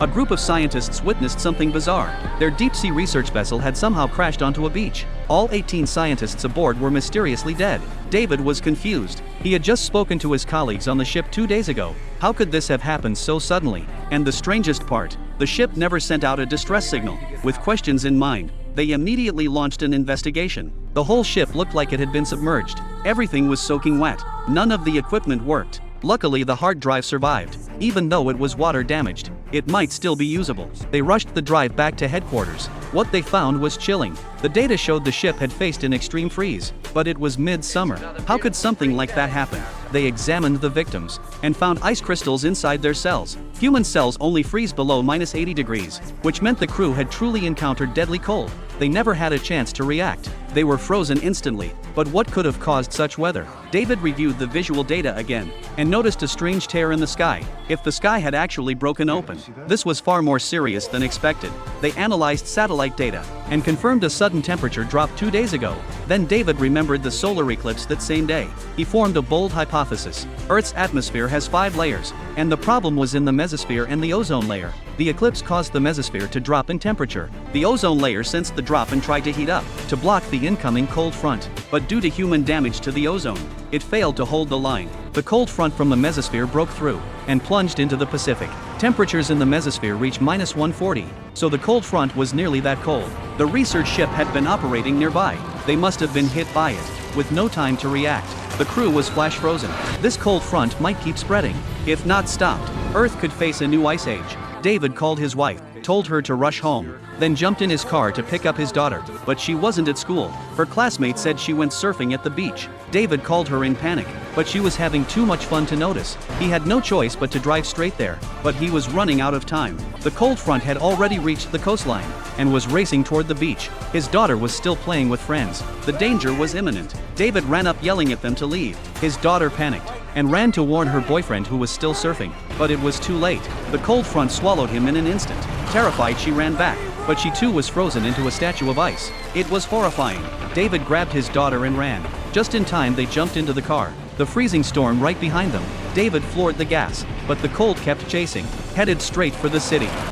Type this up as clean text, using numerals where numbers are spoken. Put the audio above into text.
A group of scientists witnessed something bizarre. Their deep-sea research vessel had somehow crashed onto a beach. All 18 scientists aboard were mysteriously dead. David was confused. He had just spoken to his colleagues on the ship 2 days ago. How could this have happened so suddenly? And the strangest part, the ship never sent out a distress signal. With questions in mind, they immediately launched an investigation. The whole ship looked like it had been submerged. Everything was soaking wet. None of the equipment worked. Luckily, the hard drive survived. Even though it was water damaged, it might still be usable. They rushed the drive back to headquarters. What they found was chilling. The data showed the ship had faced an extreme freeze, but it was mid-summer. How could something like that happen? They examined the victims and found ice crystals inside their cells. Human cells only freeze below -80 degrees, which meant the crew had truly encountered deadly cold. They never had a chance to react. They were frozen instantly. But what could have caused such weather? David reviewed the visual data again and noticed a strange tear in the sky. If the sky had actually broken open, this was far more serious than expected. They analyzed satellite data and confirmed a sudden temperature drop 2 days ago. Then David remembered the solar eclipse that same day. He formed a bold hypothesis. Earth's atmosphere has 5 layers, and the problem was in the mesosphere and the ozone layer. The eclipse caused the mesosphere to drop in temperature. The ozone layer sensed the drop and tried to heat up to block the incoming cold front. But due to human damage to the ozone, it failed to hold the line. The cold front from the mesosphere broke through and plunged into the Pacific. Temperatures in the mesosphere reached -140, so the cold front was nearly that cold. The research ship had been operating nearby. They must have been hit by it, with no time to react. The crew was flash frozen. This cold front might keep spreading. If not stopped, Earth could face a new ice age. David called his wife, told her to rush home, then jumped in his car to pick up his daughter. But she wasn't at school. Her classmates said she went surfing at the beach. David called her in panic, but she was having too much fun to notice. He had no choice but to drive straight there, but he was running out of time. The cold front had already reached the coastline and was racing toward the beach. His daughter was still playing with friends. The danger was imminent. David ran up yelling at them to leave. His daughter panicked and ran to warn her boyfriend who was still surfing, but it was too late. The cold front swallowed him in an instant. Terrified, she ran back, but she too was frozen into a statue of ice. It was horrifying. David grabbed his daughter and ran. Just in time, they jumped into the car, the freezing storm right behind them. David floored the gas, but the cold kept chasing, headed straight for the city.